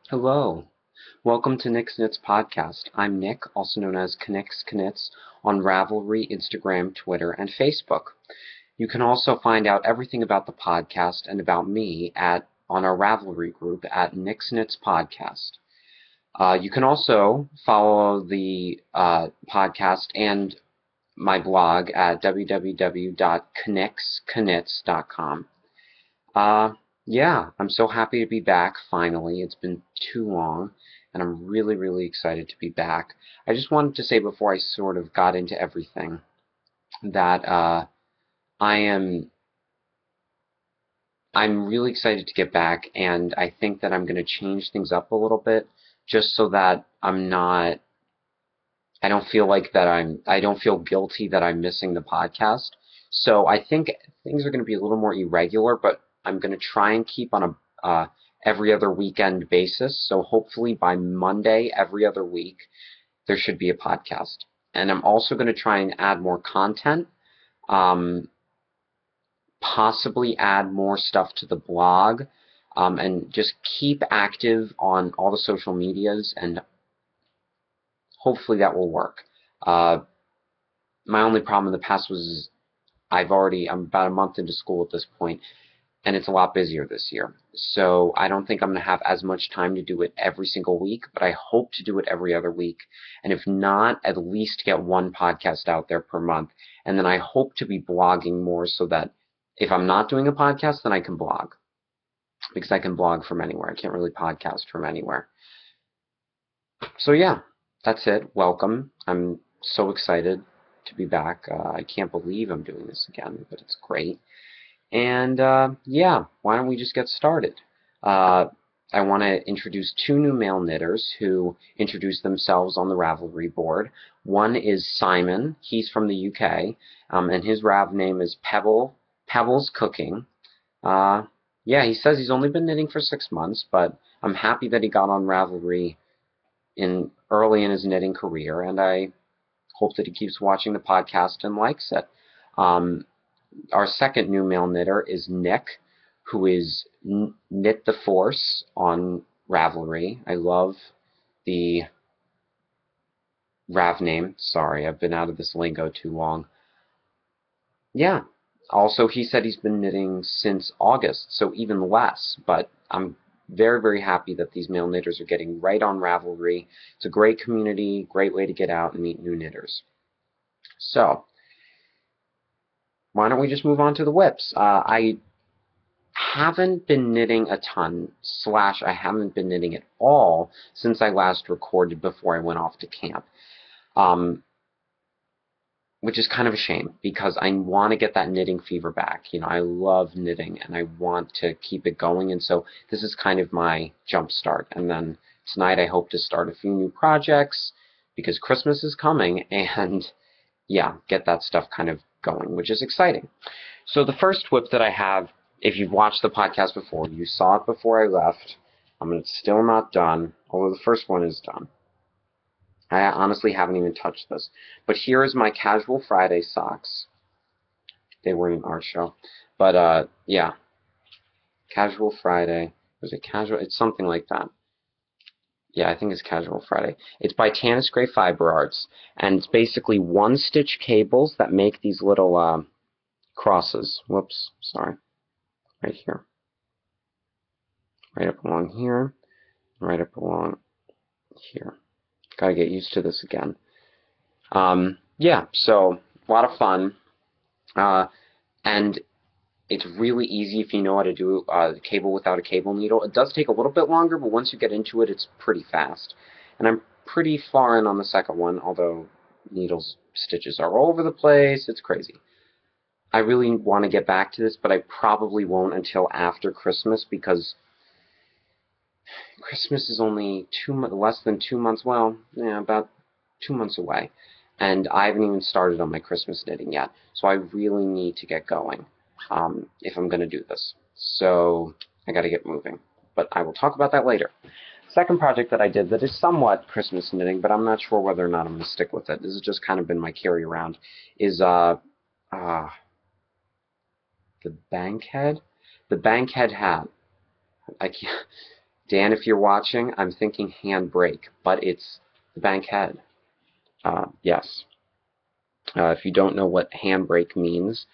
Hello. Welcome to Knicksknits podcast. I'm Nick, also known as knicksknits, on Ravelry, Instagram, Twitter, and Facebook. You can also find out everything about the podcast and about me on our Ravelry group at Knicksknits Podcast. You can also follow the podcast and my blog at www.knicksknits.com. Uh, yeah, I'm so happy to be back finally. It's been too long, and I'm really, really excited to be back. I just wanted to say before I sort of got into everything that I am I'm really excited to get back, and I think that I'm going to change things up a little bit just so that I don't feel like that I don't feel guilty that I'm missing the podcast. So I think things are going to be a little more irregular, but I'm going to try and keep on a every other weekend basis. So hopefully by Monday, every other week, there should be a podcast. And I'm also going to try and add more content, um, possibly add more stuff to the blog, and just keep active on all the social medias, and hopefully that will work. Uh, my only problem in the past was I'm about a month into school at this point, and it's a lot busier this year. So I don't think I'm going to have as much time to do it every single week, but I hope to do it every other week. And if not, at least get one podcast out there per month. And then I hope to be blogging more so that if I'm not doing a podcast, then I can blog. Because I can blog from anywhere. I can't really podcast from anywhere. So yeah, that's it. Welcome. I'm so excited to be back. I can't believe I'm doing this again, but it's great. And yeah, why don't we just get started? Uh, I want to introduce two new male knitters who introduced themselves on the Ravelry board. One is Simon. He's from the UK, and his Rav name is Pebbles Cooking. Uh, yeah, he says he's only been knitting for 6 months, but I'm happy that he got on Ravelry early in his knitting career, and I hope that he keeps watching the podcast and likes it. Um, our second new male knitter is Nick, who is Knit the Force on Ravelry. I love the Rav name. Sorry, I've been out of this lingo too long. Yeah. Also, he said he's been knitting since August, so even less. But I'm very, very happy that these male knitters are getting right on Ravelry. It's a great community, great way to get out and meet new knitters. So, why don't we just move on to the whips? I haven't been knitting a ton, slash I haven't been knitting at all since I last recorded before I went off to camp. Which is kind of a shame because I want to get that knitting fever back. You know, I love knitting and I want to keep it going, and so this is kind of my jump start. And then tonight I hope to start a few new projects because Christmas is coming, and yeah, get that stuff kind of going, which is exciting. So the first whip that I have, if you've watched the podcast before, you saw it before I left. It's still not done, although the first one is done. I honestly haven't even touched this. But here is my Casual Friday socks. They were in an art show. But, yeah. Casual Friday. Was it Casual? It's something like that. Yeah, I think it's Casual Friday. It's by Tannis Gray Fiber Arts. And it's basically one-stitch cables that make these little crosses. Whoops, sorry. Right here. Right up along here. Right up along here. Gotta get used to this again. Yeah, so a lot of fun. And it's really easy if you know how to do the cable without a cable needle. It does take a little bit longer, but once you get into it, it's pretty fast. And I'm pretty far in on the second one, although needles stitches are all over the place. It's crazy. I really want to get back to this, but I probably won't until after Christmas because Christmas is only less than 2 months. Well, yeah, about 2 months away, and I haven't even started on my Christmas knitting yet. So I really need to get going if I'm going to do this. So I got to get moving, but I will talk about that later. Second project that I did that is somewhat Christmas knitting, but I'm not sure whether or not I'm going to stick with it. This has just kind of been my carry around. Is the Bankhead hat. I can't. Dan, if you're watching, I'm thinking handbrake, but it's the bank head. Yes. If you don't know what handbrake means,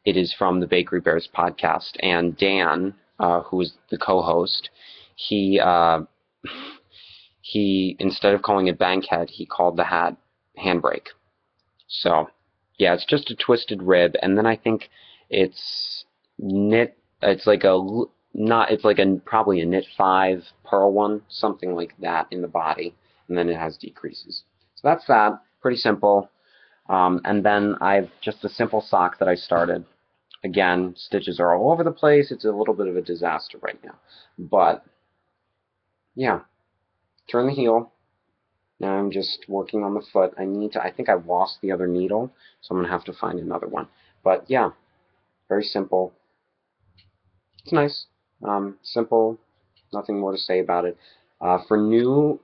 it is from the Bakery Bears podcast. And Dan, who is the co-host, he instead of calling it bank head, he called the hat handbrake. So, yeah, it's just a twisted rib, and then I think it's knit. It's like a not. It's like probably a knit 5 purl one, something like that in the body, and then it has decreases. So that's that. Pretty simple. And then I've just a simple sock that I started. Again, stitches are all over the place. It's a little bit of a disaster right now, but yeah, turn the heel. Now I'm just working on the foot. I think I've lost the other needle, so I'm going to have to find another one. But yeah, very simple. It's nice. Simple. Nothing more to say about it. For new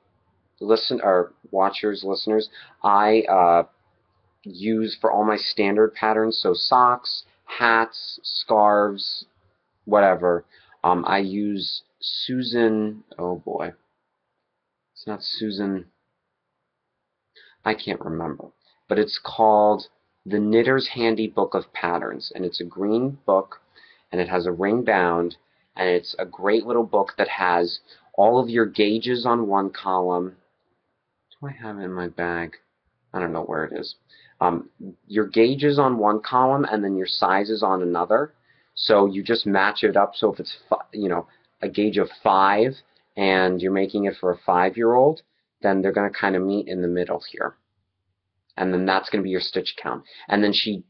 listeners, I use for all my standard patterns, so socks, hats, scarves, whatever. I use Susan. Oh boy, it's not Susan. I can't remember, but it's called The Knitter's Handy Book of Patterns, and it's a green book, and it has a ring bound, and it's a great little book that has all of your gauges on one column. Do I have it in my bag? I don't know where it is. Your gauges on one column, and then your sizes on another. So you just match it up. So if it's a gauge of 5, and you're making it for a 5-year-old, then they're going to kind of meet in the middle here. And then that's going to be your stitch count. And then she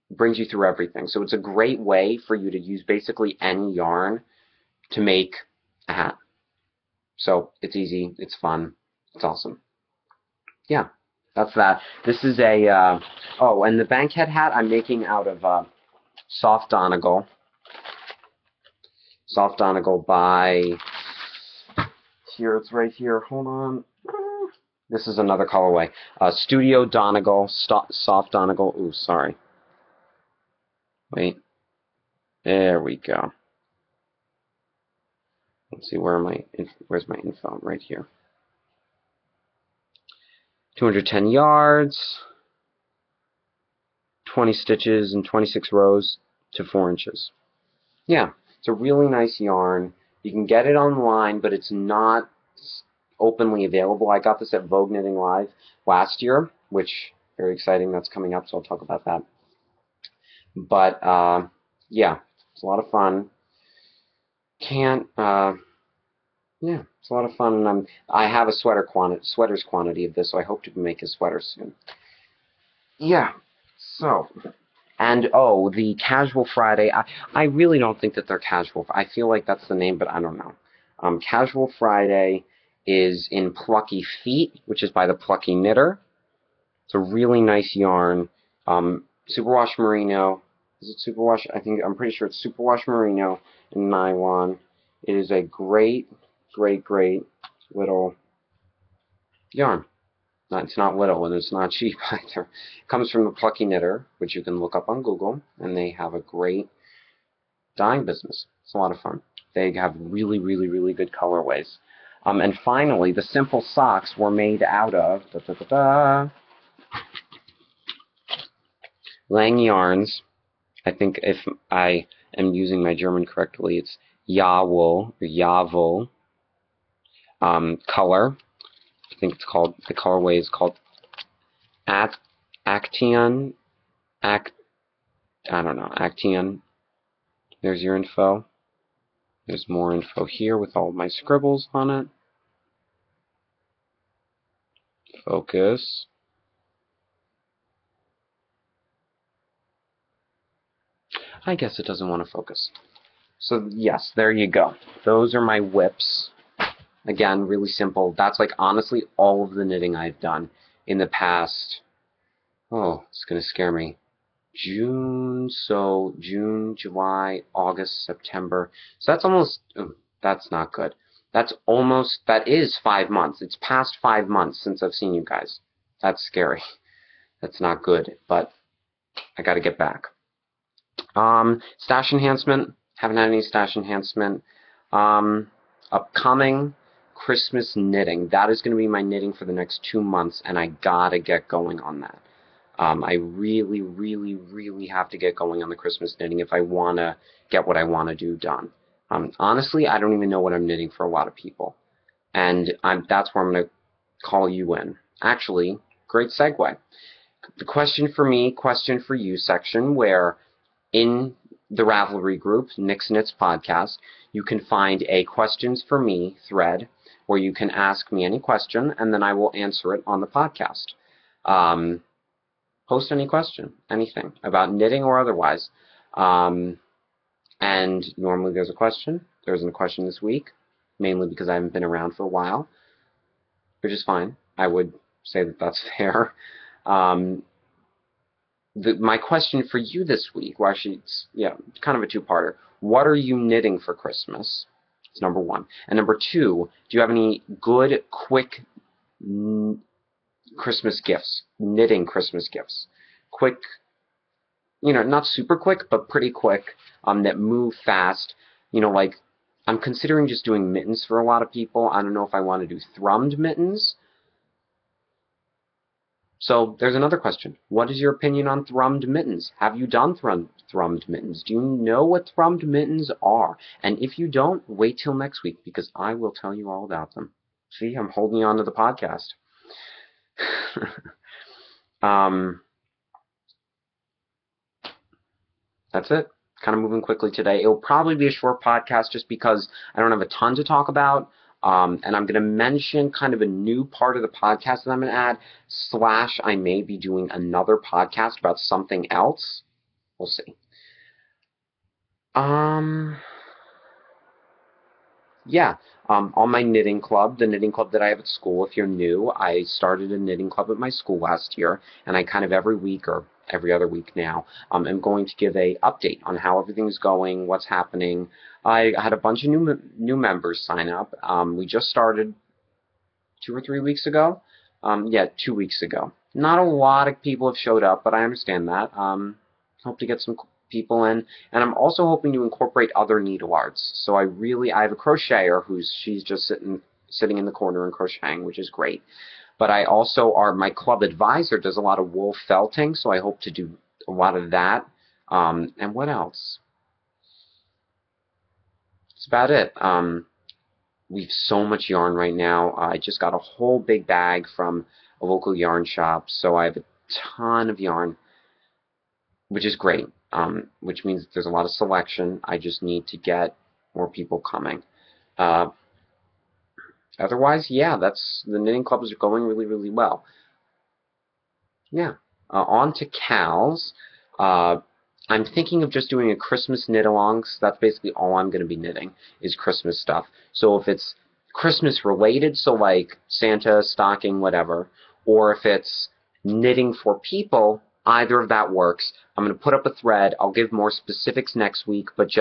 brings you through everything. So it's a great way for you to use basically any yarn to make a hat. So it's easy, it's fun, it's awesome. Yeah, that's that. This is a, oh, and the bankhead hat I'm making out of soft Donegal. Soft Donegal by, here, it's right here, hold on. This is another colorway. Studio Donegal, soft Donegal. Ooh, sorry. Wait. There we go. Let's see, where's my info? Right here. 210 yards, 20 stitches and 26 rows to 4 inches. Yeah, it's a really nice yarn. You can get it online, but it's not openly available. I got this at Vogue Knitting Live last year, which very exciting. That's coming up, so I'll talk about that. But yeah, it's a lot of fun. Yeah, it's a lot of fun. And I have a sweater's quantity of this, so I hope to make a sweater soon. Yeah, so, and oh, the Casual Friday, I really don't think that they're casual. I feel like that's the name, but I don't know. Casual Friday is in Plucky Feet, which is by the Plucky Knitter. It's a really nice yarn. Superwash Merino. Is it Superwash? I'm pretty sure it's Superwash Merino and nylon. It is a great little yarn. It's not little, and it's not cheap either. It comes from the Plucky Knitter, which you can look up on Google, and they have a great dyeing business. It's a lot of fun. They have really good colorways. And finally, the simple socks were made out of Lang yarns. I think if I am using my German correctly, it's Jawohl or Jawohl. Color. I think it's called, the colorway is called Action. I don't know, Action. There's your info. There's more info here with all of my scribbles on it. Focus. I guess it doesn't want to focus. So yes, there you go. Those are my whips. Again, really simple. That's like honestly all of the knitting I've done in the past. Oh, it's going to scare me. June, July, August, September. So that's almost, that's not good. That is 5 months. It's past 5 months since I've seen you guys. That's scary. That's not good, but I got to get back. Stash enhancement. Haven't had any stash enhancement. upcoming Christmas knitting. That is going to be my knitting for the next 2 months, and I gotta get going on that. I really, really, really have to get going on the Christmas knitting if I want to get what I want to do done. Honestly, I don't even know what I'm knitting for a lot of people. And that's where I'm going to call you in. Actually, great segue. The question for me, question for you section, where in the Ravelry group, Knick's Knits Podcast, you can find a questions for me thread where you can ask me any question, and then I will answer it on the podcast. Post any question, anything, about knitting or otherwise. And normally there's a question. There isn't a question this week, mainly because I haven't been around for a while, which is fine. I would say that that's fair. My question for you this week, well, actually, it's kind of a two-parter. What are you knitting for Christmas? It's number one. And number two, do you have any good, quick Christmas gifts, knitting Christmas gifts? Quick, not super quick, but pretty quick, that move fast. Like, I'm considering just doing mittens for a lot of people. I don't know if I want to do thrummed mittens. So there's another question. What is your opinion on thrummed mittens? Have you done thrummed mittens? Do you know what thrummed mittens are? And if you don't, wait till next week, because I will tell you all about them. See, I'm holding on to the podcast. That's it. Kind of moving quickly today. It'll probably be a short podcast just because I don't have a ton to talk about. And I'm going to mention kind of a new part of the podcast that I'm going to add, / I may be doing another podcast about something else. We'll see. Yeah, on my knitting club, the knitting club that I have at school, if you're new, I started a knitting club at my school last year, and I kind of every week or every other week now, am going to give a update on how everything's going, what's happening. I had a bunch of new members sign up. We just started 2 or 3 weeks ago. 2 weeks ago. Not a lot of people have showed up, but I understand that. Hope to get some people in, and I'm also hoping to incorporate other needle arts. So I have a crocheter she's just sitting in the corner and crocheting, which is great. But I also my club advisor does a lot of wool felting, so I hope to do a lot of that. And what else? That's about it. We've so much yarn right now. I just got a whole big bag from a local yarn shop, so I have a ton of yarn, which is great. Which means there's a lot of selection. I just need to get more people coming. Otherwise, yeah, the knitting clubs are going really, really well. Yeah. On to Cal's. I'm thinking of just doing a Christmas knit-along, so that's basically all I'm going to be knitting, is Christmas stuff. So if it's Christmas-related, so like Santa, stocking, whatever, or if it's knitting for people, either of that works. I'm going to put up a thread. I'll give more specifics next week, but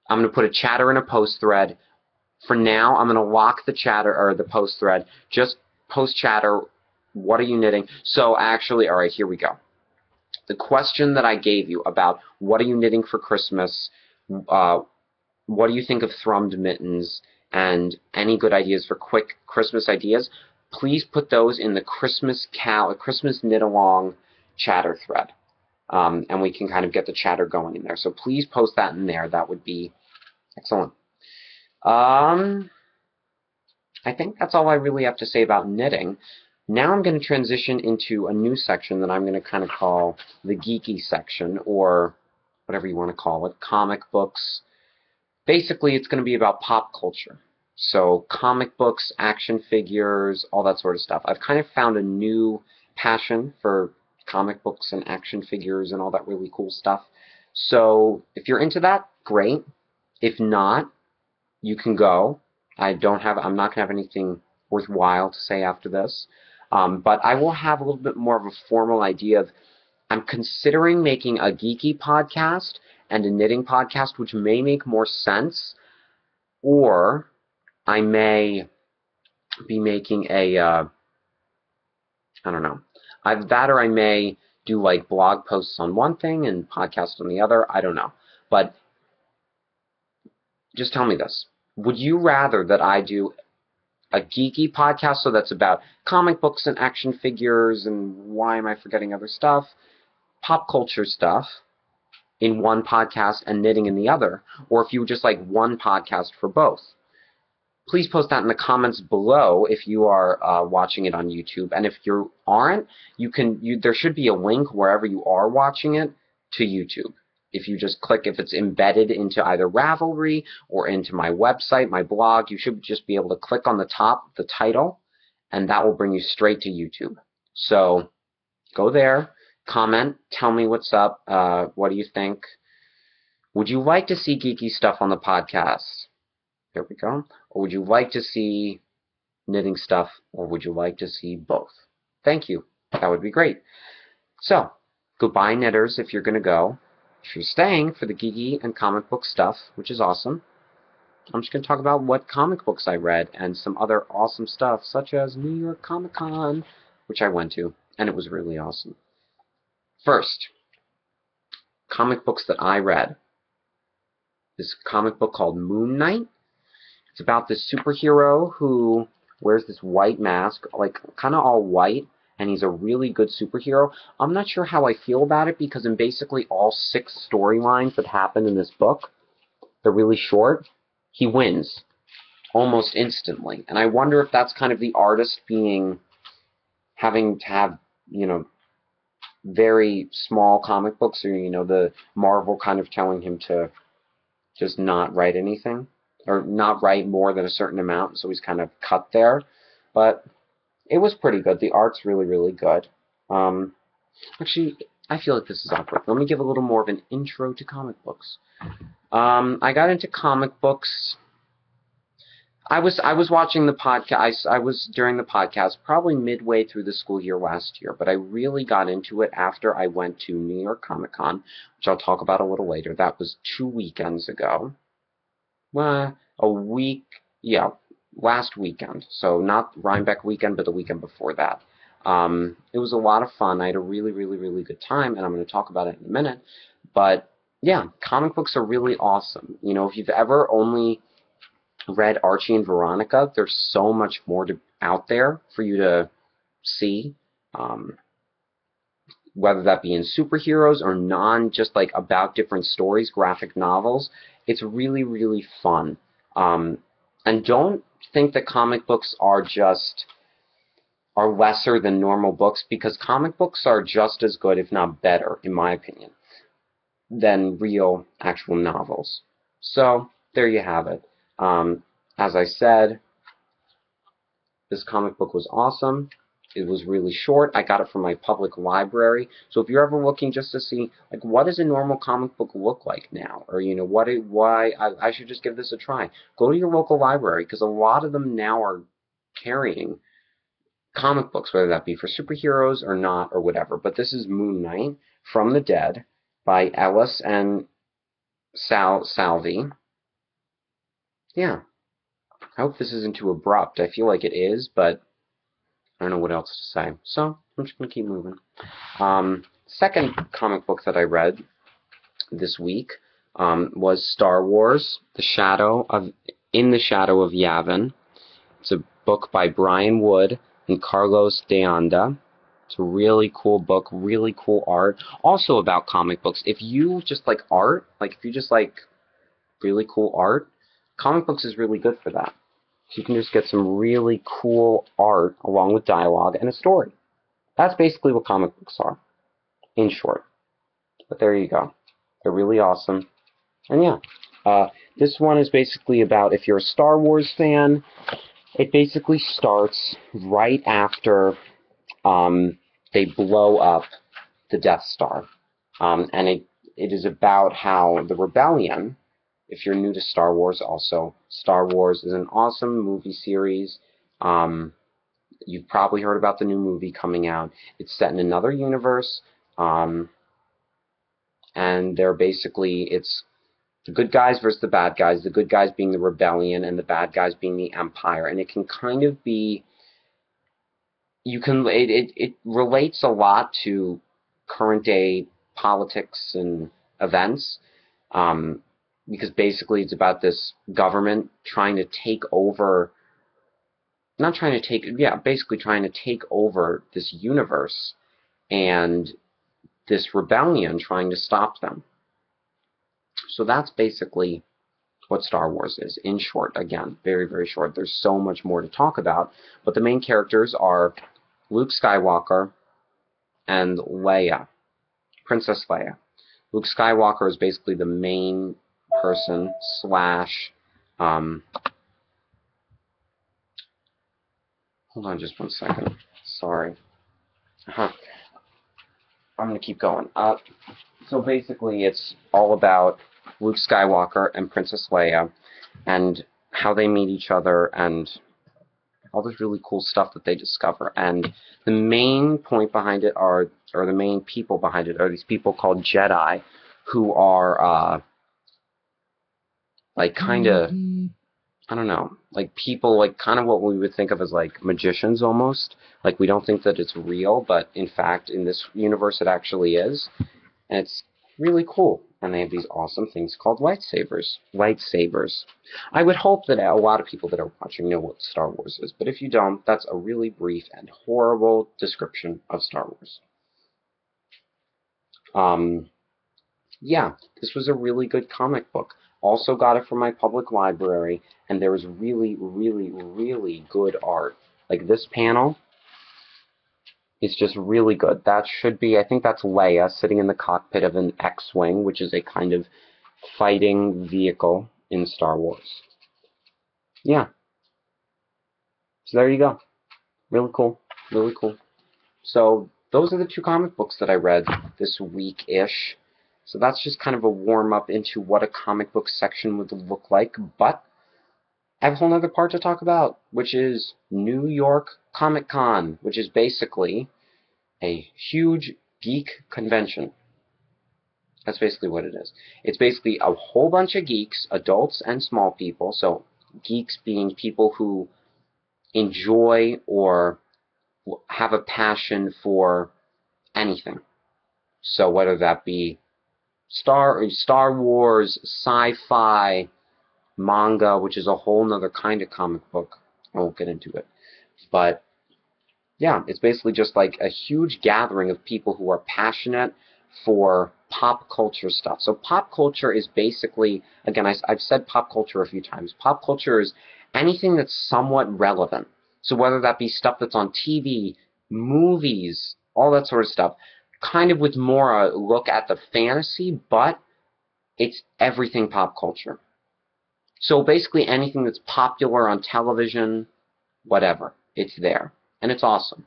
I'm going to put a chatter in a post thread. For now, I'm going to lock the chatter or the post thread. Just post chatter. What are you knitting? So actually, all right, here we go. The question that I gave you about what are you knitting for Christmas, what do you think of thrummed mittens, and any good ideas for quick Christmas ideas, please put those in the Christmas knit-along chatter thread. And we can kind of get the chatter going in there. So please post that in there. That would be excellent. I think that's all I really have to say about knitting. Now I'm going to transition into a new section that I'm going to kind of call the Geeky section, or whatever you want to call it, comic books. Basically, it's going to be about pop culture. So comic books, action figures, all that sort of stuff. I've kind of found a new passion for comic books and action figures and all that really cool stuff. So if you're into that, great. If not, you can go. I'm not going to have anything worthwhile to say after this. But I will have a little bit more of a formal idea of, I'm considering making a geeky podcast and a knitting podcast, which may make more sense, or I may be making I don't know, or I may do like blog posts on one thing and podcast on the other. I don't know. But just tell me this. would you rather that I do a geeky podcast, so that's about comic books and action figures and why am I forgetting other stuff, pop culture stuff in one podcast and knitting in the other, or if you would just like one podcast for both? Please post that in the comments below if you are watching it on YouTube. And if you aren't, there should be a link wherever you are watching it to YouTube. If you just click, if it's embedded into either Ravelry or into my website, my blog, you should just be able to click on the top, the title, and that will bring you straight to YouTube. So go there, comment, tell me what's up, what do you think? Would you like to see geeky stuff on the podcast? There we go. Or would you like to see knitting stuff, or would you like to see both? Thank you. That would be great. So, goodbye, knitters, if you're going to go. If you're staying for the geeky and comic book stuff, which is awesome, I'm just going to talk about what comic books I read and some other awesome stuff, such as New York Comic Con, which I went to, and it was really awesome. First, comic books that I read. This comic book called Moon Knight. It's about this superhero who wears this white mask, like kind of all white, and he's a really good superhero. I'm not sure how I feel about it because in basically all 6 storylines that happen in this book, they're really short, he wins almost instantly. And I wonder if that's kind of the artist having to have, very small comic books, or, the Marvel kind of telling him to just not write anything, or not write more than a certain amount, so he's kind of cut there. But it was pretty good. The art's really, really good. Actually, I feel like this is awkward. Let me give a little more of an intro to comic books. I got into comic books. I was watching the podcast. I was during the podcast, probably midway through the school year last year, but I really got into it after I went to New York Comic Con, which I'll talk about a little later. That was 2 weekends ago. Well, last weekend. So not Rhinebeck weekend, but the weekend before that. It was a lot of fun. I had a really, really, really good time, and I'm going to talk about it in a minute. But yeah, comic books are really awesome. If you've ever only read Archie and Veronica, there's so much more out there for you to see. Whether that be in superheroes or just like about different stories, graphic novels. It's really, really fun. And don't think that comic books are lesser than normal books, because comic books are just as good, if not better, in my opinion, than real, actual novels. So, there you have it. As I said, this comic book was awesome. It was really short. I got it from my public library. So if you're ever looking just to see, like, what does a normal comic book look like now? Or, why I should just give this a try. Go to your local library, because a lot of them now are carrying comic books, whether that be for superheroes or not or whatever. But this is Moon Knight from the Dead by Ellis and Salvi. Yeah. I hope this isn't too abrupt. I feel like it is, but I don't know what else to say. So, I'm just going to keep moving. Second comic book that I read this week was Star Wars, In the Shadow of Yavin. It's a book by Brian Wood and Carlos de Anda. It's a really cool book, really cool art. Also about comic books. If you just like art, if you just like really cool art, comic books is really good for that. So you can just get some really cool art along with dialogue and a story. That's basically what comic books are, in short. But there you go. They're really awesome. And yeah, this one is basically about, if you're a Star Wars fan, it basically starts right after they blow up the Death Star. And it is about how the rebellion, if you're new to Star Wars also, Star Wars is an awesome movie series. You've probably heard about the new movie coming out. It's set in another universe, and it's the good guys versus the bad guys, the good guys being the rebellion and the bad guys being the empire. And it can kind of be, it relates a lot to current day politics and events. because basically it's about this government trying to take over, not trying to take, yeah, basically trying to take over this universe, and this rebellion trying to stop them. So that's basically what Star Wars is, in short. Again, very, very short. There's so much more to talk about, but the main characters are Luke Skywalker and Leia, Princess Leia. Luke Skywalker is basically the main person slash, hold on just one second, sorry. I'm going to keep going. So basically it's all about Luke Skywalker and Princess Leia and how they meet each other and all this really cool stuff that they discover. And the main point behind it or the main people behind it are these people called Jedi, who are, like, kind of, I don't know, like people, like kind of what we would think of as like magicians almost. Like we don't think that it's real, but in fact, in this universe, it actually is. And it's really cool. And they have these awesome things called lightsabers. Lightsabers. I would hope that a lot of people that are watching know what Star Wars is, but if you don't, that's a really brief and horrible description of Star Wars. Yeah, this was a really good comic book. Also got it from my public library, and there was really, really, really good art. Like this panel, it's just really good. That should be, I think that's Leia sitting in the cockpit of an X-Wing, which is a kind of fighting vehicle in Star Wars. Yeah. So there you go. Really cool. Really cool. So those are the two comic books that I read this week-ish. So that's just kind of a warm-up into what a comic book section would look like. But I have a whole other part to talk about, which is New York Comic Con, which is basically a huge geek convention. That's basically what it is. It's basically a whole bunch of geeks, adults and small people. So geeks being people who enjoy or have a passion for anything. So whether that be Star Wars, sci-fi, manga, which is a whole nother kind of comic book. I won't get into it. But yeah, it's basically just like a huge gathering of people who are passionate for pop culture stuff. So pop culture is basically, again, I've said pop culture a few times. Pop culture is anything that's somewhat relevant. So whether that be stuff that's on TV, movies, all that sort of stuff, kind of with more a look at the fantasy, but it's everything pop culture. So basically anything that's popular on television, whatever, it's there. And it's awesome.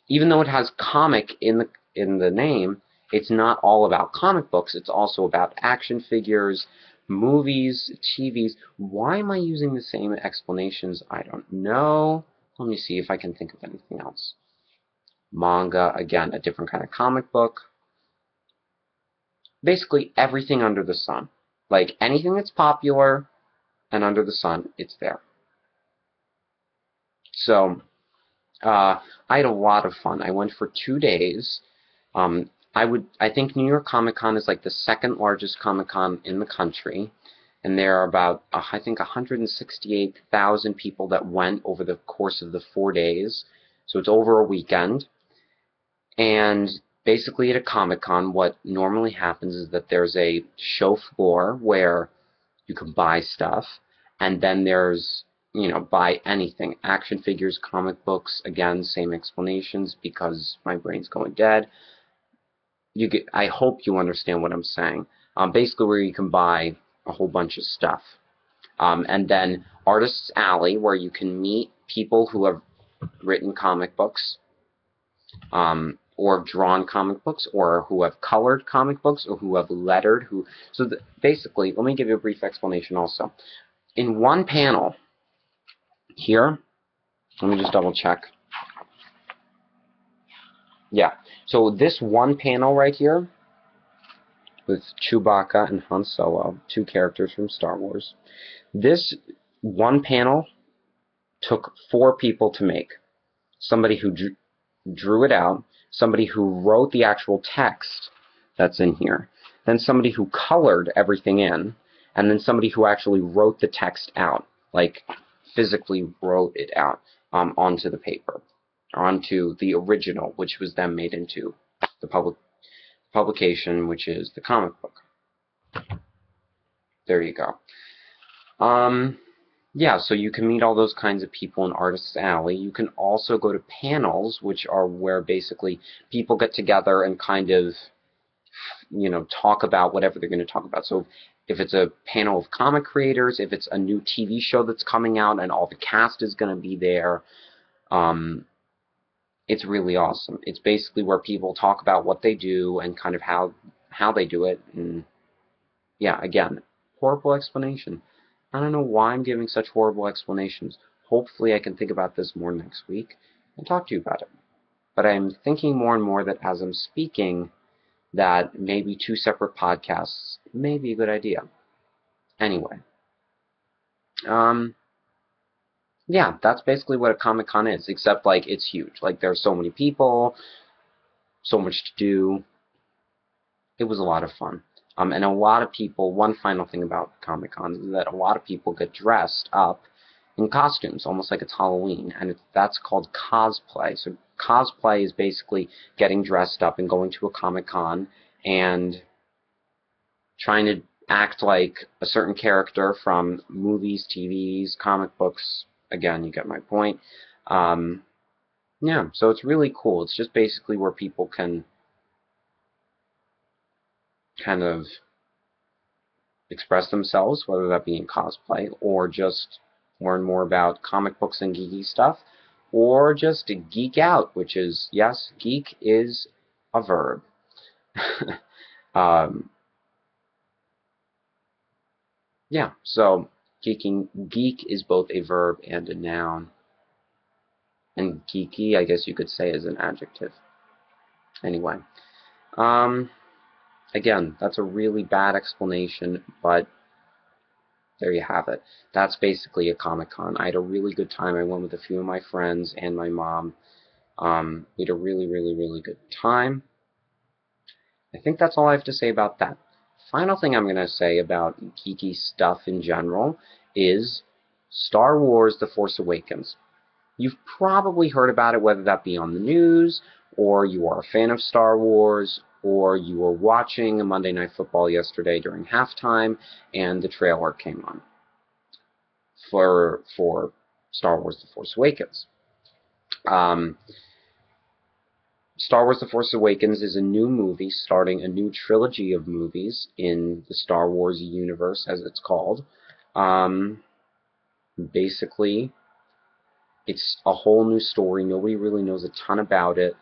Even though it has comic in the name, it's not all about comic books. It's also about action figures, movies, TVs. Why am I using the same explanations? I don't know. Let me see if I can think of anything else. Manga, again, a different kind of comic book. Basically everything under the sun. Like anything that's popular and under the sun, it's there. So I had a lot of fun. I went for 2 days. I think New York Comic Con is like the second largest Comic Con in the country, and there are about I think 168,000 people that went over the course of the 4 days. So it's over a weekend. And basically at a Comic Con, what normally happens is that there's a show floor where you can buy stuff, and then there's, you know, buy anything. Action figures, comic books, again, same explanations because my brain's going dead. I hope you understand what I'm saying. Basically where you can buy a whole bunch of stuff. And then Artist's Alley, where you can meet people who have written comic books, or have drawn comic books, or who have colored comic books, or who have lettered. Basically, let me give you a brief explanation also. In one panel, here, let me just double check. Yeah, so this one panel right here, with Chewbacca and Han Solo, two characters from Star Wars, this one panel took 4 people to make. Somebody who drew it out, somebody who wrote the actual text that's in here, then somebody who colored everything in, and then somebody who actually wrote the text out, like physically wrote it out onto the paper, or onto the original, which was then made into the publication, which is the comic book. There you go. Yeah, so you can meet all those kinds of people in Artist's Alley. You can also go to panels, which are where basically people get together and kind of, talk about whatever they're going to talk about. So if it's a panel of comic creators, if it's a new TV show that's coming out and all the cast is going to be there, it's really awesome. It's basically where people talk about what they do and kind of how they do it. And yeah, again, horrible explanation. I don't know why I'm giving such horrible explanations. Hopefully I can think about this more next week and talk to you about it. But I'm thinking more and more that as I'm speaking, that maybe 2 separate podcasts may be a good idea. Anyway. Yeah, that's basically what a Comic-Con is, except, like, it's huge. Like, there's so many people, so much to do. It was a lot of fun. And a lot of people, one final thing about Comic-Con is that a lot of people get dressed up in costumes, almost like it's Halloween, and that's called cosplay. So cosplay is basically getting dressed up and going to a Comic-Con and trying to act like a certain character from movies, TVs, comic books. Again, you get my point. Yeah, so it's really cool. It's just basically where people can kind of express themselves, whether that be in cosplay or just learn more about comic books and geeky stuff, or just to geek out, which is, yes, geek is a verb. Yeah, so geek is both a verb and a noun. And geeky, I guess you could say, is an adjective. Anyway, again, that's a really bad explanation, but there you have it. That's basically a Comic-Con. I had a really good time. I went with a few of my friends and my mom. We had a really, really, really good time. I think that's all I have to say about that. Final thing I'm going to say about geeky stuff in general is Star Wars: The Force Awakens. You've probably heard about it, whether that be on the news, or you are a fan of Star Wars, or you were watching Monday Night Football yesterday during halftime, and the trailer came on for Star Wars: The Force Awakens. Star Wars: The Force Awakens is a new movie starting a new trilogy of movies in the Star Wars universe, as it's called. Basically, it's a whole new story. Nobody really knows a ton about it.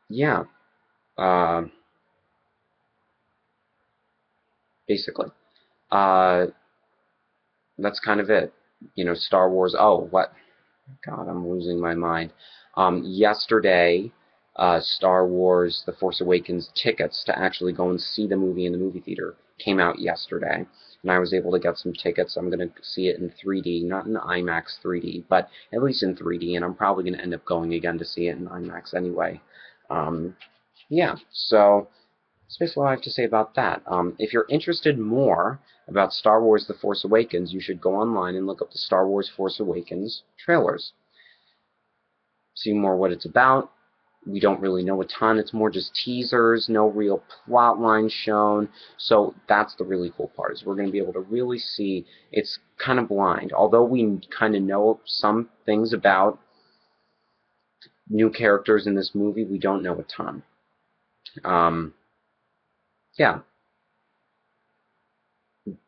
Yeah. Basically. That's kind of it. Star Wars. Oh, what? God, I'm losing my mind. Yesterday, Star Wars: The Force Awakens tickets to actually go and see the movie in the movie theater came out yesterday, and I was able to get some tickets. I'm going to see it in 3D, not in IMAX 3D, but at least in 3D, and I'm probably going to end up going again to see it in IMAX anyway. Yeah, so that's basically all I have to say about that. If you're interested more about Star Wars: The Force Awakens, you should go online and look up the Star Wars Force Awakens trailers. See more what it's about. We don't really know a ton. It's more just teasers, no real plot line shown. So that's the really cool part, is we're going to be able to really see. It's kind of blind. Although we kind of know some things about new characters in this movie, we don't know a ton. Yeah.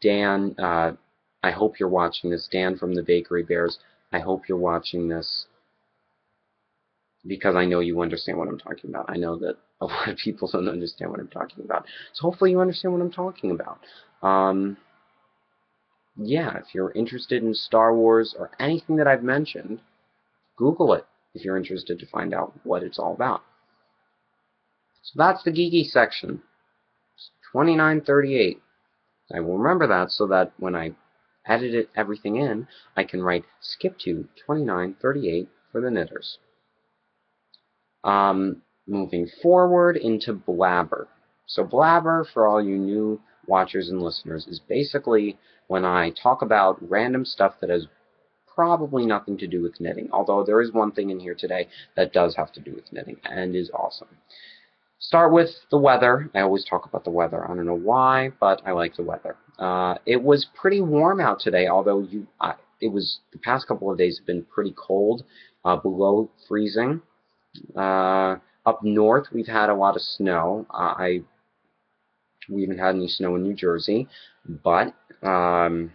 Dan, I hope you're watching this. Dan from the Bakery Bears, I hope you're watching this, because I know you understand what I'm talking about. I know that a lot of people don't understand what I'm talking about. So hopefully you understand what I'm talking about. Yeah, if you're interested in Star Wars or anything that I've mentioned, Google it if you're interested to find out what it's all about. So that's the geeky section. It's 2938. I will remember that so that when I edit everything in, I can write skip to 2938 for the knitters. Moving forward into Blabber. So Blabber, for all you new watchers and listeners is basically when I talk about random stuff that has probably nothing to do with knitting, although there is one thing in here today that does have to do with knitting and is awesome. Start with the weather. I always talk about the weather. I don't know why, but I like the weather. It was pretty warm out today, although it was the past couple of days have been pretty cold, below freezing. Up north, we've had a lot of snow. We haven't had any snow in New Jersey, but I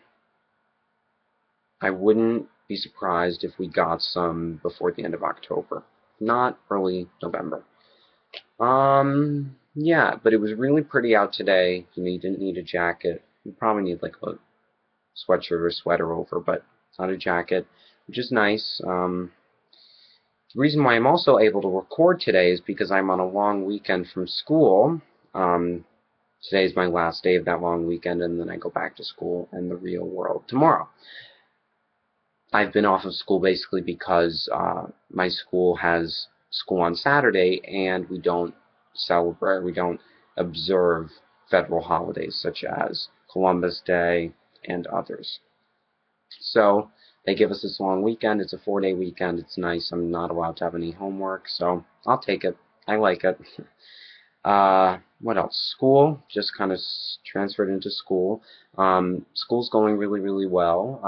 wouldn't be surprised if we got some before the end of October, not early November. Yeah, but it was really pretty out today. You know, you didn't need a jacket. You probably need like a sweatshirt or sweater over, but it's not a jacket, which is nice. The reason why I'm also able to record today is because I'm on a long weekend from school. Today is my last day of that long weekend, and then I go back to school and the real world tomorrow. I've been off of school basically because my school has school on Saturday, and we don't observe federal holidays such as Columbus Day and others. So they give us this long weekend. It's a 4-day weekend. It's nice. I'm not allowed to have any homework, so I'll take it. I like it. What else? School, just kind of transferred into school. School's going really, really well.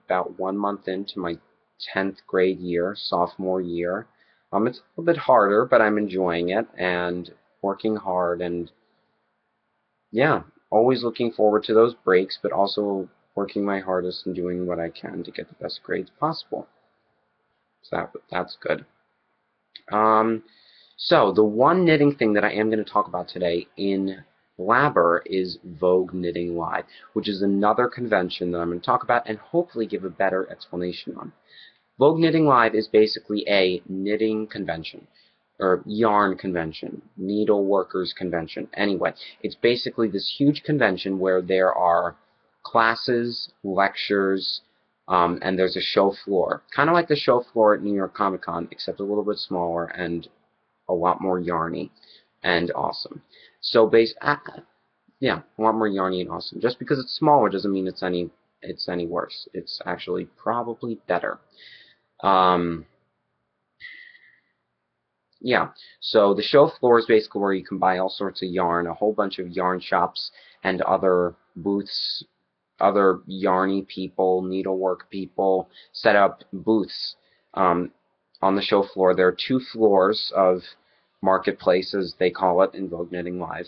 About 1 month into my 10th grade year, sophomore year. It's a little bit harder, but I'm enjoying it and working hard, and yeah, always looking forward to those breaks, but also working my hardest and doing what I can to get the best grades possible. So that's good. So the one knitting thing that I am going to talk about today in Blabber is Vogue Knitting Live, which is another convention that I'm going to talk about and hopefully give a better explanation on. Vogue Knitting Live is basically a knitting convention, or yarn convention, needle workers convention. Anyway, it's basically this huge convention where there are classes, lectures, and there's a show floor. Kind of like the show floor at New York Comic Con, except a little bit smaller and a lot more yarny and awesome. So yeah, a lot more yarny and awesome. Just because it's smaller doesn't mean it's any worse. It's actually probably better. Yeah, so the show floor is basically where you can buy all sorts of yarn. A whole bunch of yarn shops and other booths, other yarny people, needlework people set up booths on the show floor. There are 2 floors of marketplaces, they call it, in Vogue Knitting Live,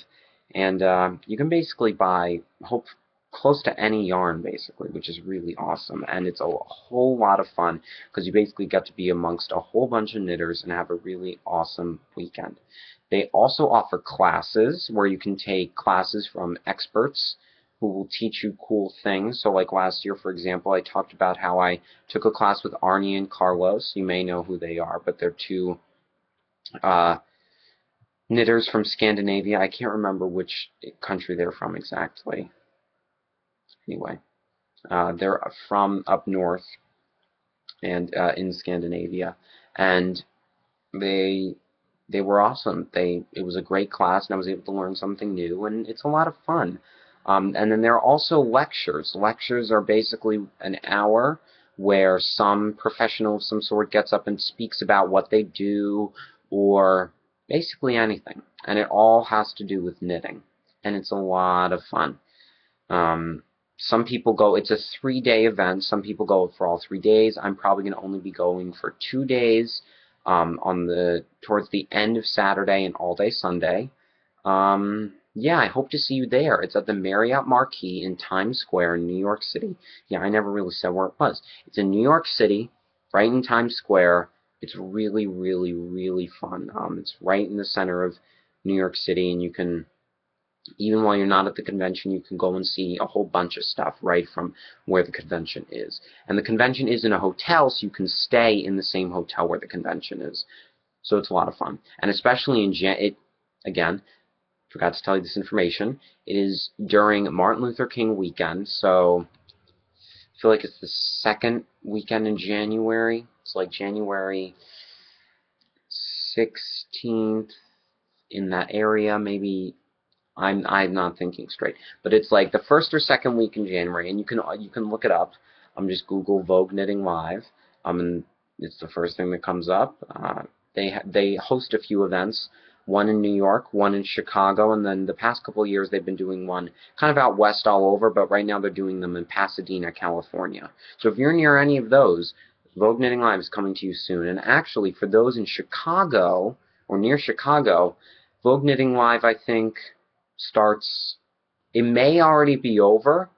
and you can basically buy close to any yarn, basically, which is really awesome, and it's a whole lot of fun because you basically get to be amongst a whole bunch of knitters and have a really awesome weekend. They also offer classes where you can take classes from experts who will teach you cool things. So like last year, for example, I talked about how I took a class with Arnie and Carlos. You may know who they are, but they're 2 knitters from Scandinavia. I can't remember which country they're from exactly. Anyway, they're from up north and in Scandinavia, and they were awesome. It was a great class, and I was able to learn something new, and it's a lot of fun. And then there are also lectures. Lectures are basically an hour where some professional of some sort gets up and speaks about what they do, or basically anything. And it all has to do with knitting. And it's a lot of fun. Some people go, it's a 3-day event. Some people go for all 3 days. I'm probably going to only be going for 2 days towards the end of Saturday and all day Sunday. Yeah, I hope to see you there. It's at the Marriott Marquis in Times Square in New York City. Yeah, I never really said where it was. It's in New York City, right in Times Square. It's really, really, really fun. It's right in the center of New York City, and you can, even while you're not at the convention, you can go and see a whole bunch of stuff right from where the convention is. And the convention is in a hotel, so you can stay in the same hotel where the convention is. So it's a lot of fun. And especially again, forgot to tell you this information, it is during Martin Luther King weekend, so I feel like it's the 2nd weekend in January. It's like January 16th in that area, maybe I'm not thinking straight, but it's like the first or second week in January, and you can look it up. Just Google Vogue Knitting Live, and it's the first thing that comes up. They host a few events, one in New York, one in Chicago, and then the past couple of years they've been doing one kind of out west all over, but right now they're doing them in Pasadena, California. So if you're near any of those, Vogue Knitting Live is coming to you soon. And actually, for those in Chicago or near Chicago, Vogue Knitting Live, I think, starts, it may already be over.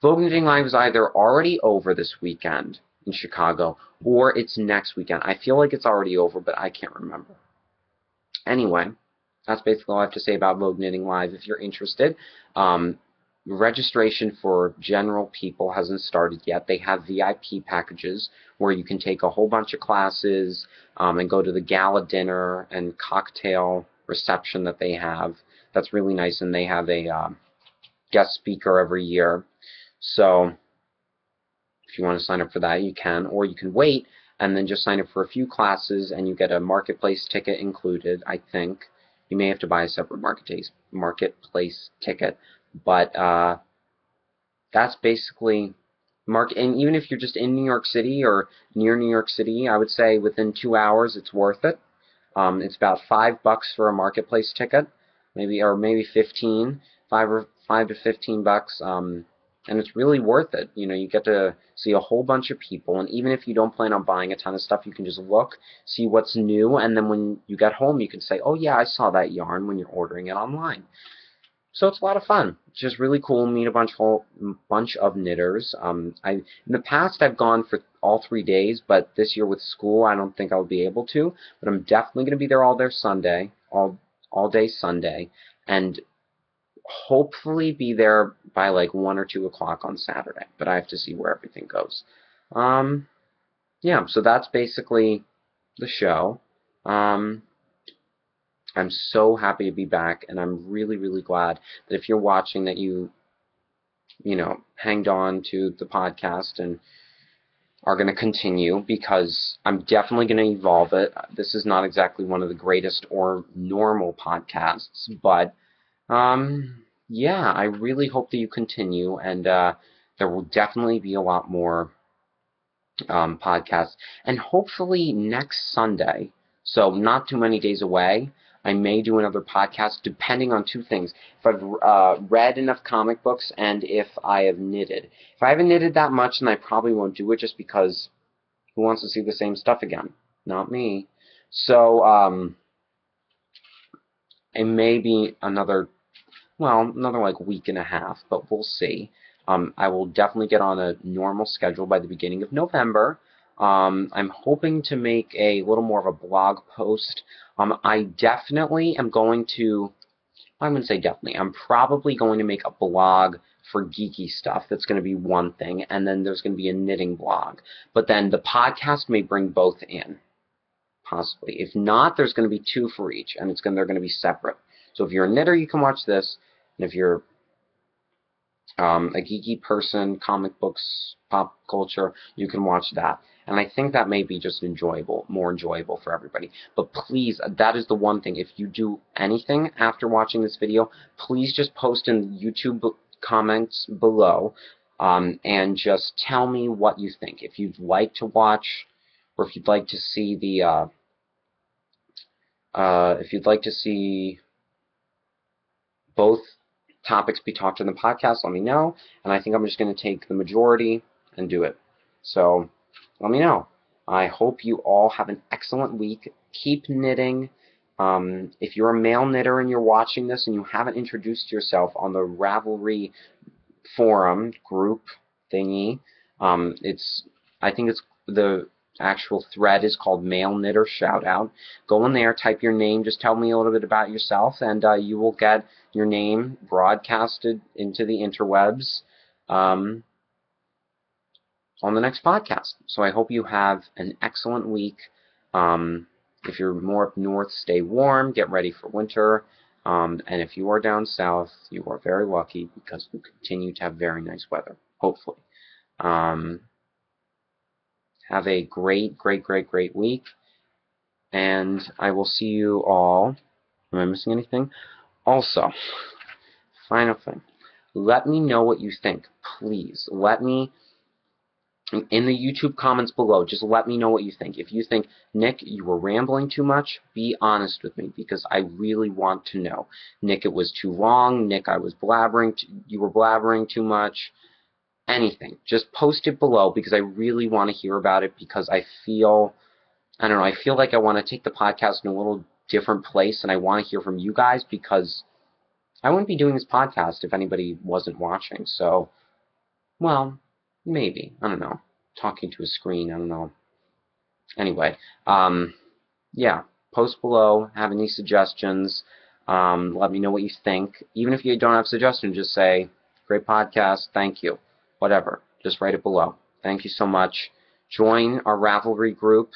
Vogue Knitting Live is either already over this weekend in Chicago or it's next weekend. I feel like it's already over, but I can't remember. Anyway, that's basically all I have to say about Vogue Knitting Live. If you're interested, registration for general people hasn't started yet. They have VIP packages where you can take a whole bunch of classes and go to the gala dinner and cocktail reception that they have. That's really nice, and they have a guest speaker every year. So if you want to sign up for that, you can, or you can wait and then just sign up for a few classes and you get a marketplace ticket included, I think. You may have to buy a separate marketplace ticket, but that's basically and even if you're just in New York City or near New York City, I would say within 2 hours it's worth it. It's about $5 for a marketplace ticket, maybe 15, $5 to $15. And it's really worth it. You know, you get to see a whole bunch of people, and even if you don't plan on buying a ton of stuff, you can just look, see what's new, and then when you get home, you can say, oh yeah, I saw that yarn when you're ordering it online. So it's a lot of fun. It's just really cool. Meet a bunch of knitters. In the past I've gone for all 3 days, but this year with school I don't think I'll be able to. But I'm definitely going to be there all day Sunday, and hopefully be there by like 1 or 2 o'clock on Saturday. But I have to see where everything goes. Yeah, so that's basically the show. I'm so happy to be back, and I'm really, really glad that if you're watching that you hanged on to the podcast and are going to continue, because I'm definitely going to evolve it. This is not exactly one of the greatest or normal podcasts, but yeah, I really hope that you continue, and there will definitely be a lot more podcasts, and hopefully next Sunday, so not too many days away, I may do another podcast depending on 2 things. If I've read enough comic books and if I have knitted. If I haven't knitted that much, then I probably won't do it, just because who wants to see the same stuff again? Not me. So it may be another like week and a half, but we'll see. I will definitely get on a normal schedule by the beginning of November. I'm hoping to make a little more of a blog post. I definitely am going to, I wouldn't say definitely, I'm probably going to make a blog for geeky stuff. That's going to be one thing, and then there's going to be a knitting blog. But then the podcast may bring both in, possibly. If not, there's going to be 2 for each, and they're going to be separate. So if you're a knitter, you can watch this, and if you're a geeky person, comic books, pop culture, you can watch that. And I think that may be just more enjoyable for everybody. But please, that is the one thing. If you do anything after watching this video, please just post in the YouTube comments below and just tell me what you think. If you'd like to watch, or if you'd like to see both topics be talked in the podcast, let me know, and I think I'm just going to take the majority and do it. So let me know. I hope you all have an excellent week. Keep knitting. If you're a male knitter and you're watching this and you haven't introduced yourself on the Ravelry forum group thingy, I think it's the actual thread is called Male Knitter Shoutout. Go in there, type your name, just tell me a little bit about yourself, and you will get your name broadcasted into the interwebs on the next podcast. So I hope you have an excellent week. If you're more up north, stay warm, get ready for winter. And if you are down south, you are very lucky, because you continue to have very nice weather, hopefully. Have a great, great, great, great week, and I will see you all. Am I missing anything? Also, final thing, let me know what you think. Please, let me, in the YouTube comments below, just let me know what you think. If you think, Nick, you were rambling too much, be honest with me, because I really want to know. Nick, it was too long. Nick, I was blabbering, you were blabbering too much. Anything. Just post it below, because I really want to hear about it, because I feel, I don't know, I feel like I want to take the podcast in a little different place, and I want to hear from you guys, because I wouldn't be doing this podcast if anybody wasn't watching. So, well, maybe. I don't know. Talking to a screen, I don't know. Anyway, yeah, post below, have any suggestions, let me know what you think. Even if you don't have suggestions, just say, great podcast, thank you, whatever. Just write it below. Thank you so much. Join our Ravelry group.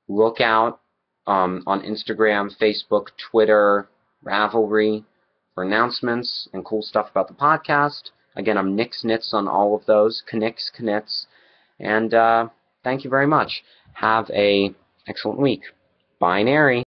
Look out on Instagram, Facebook, Twitter, Ravelry for announcements and cool stuff about the podcast. Again, I'm knicksknits on all of those, knicksknits. And thank you very much. Have a excellent week. Binary.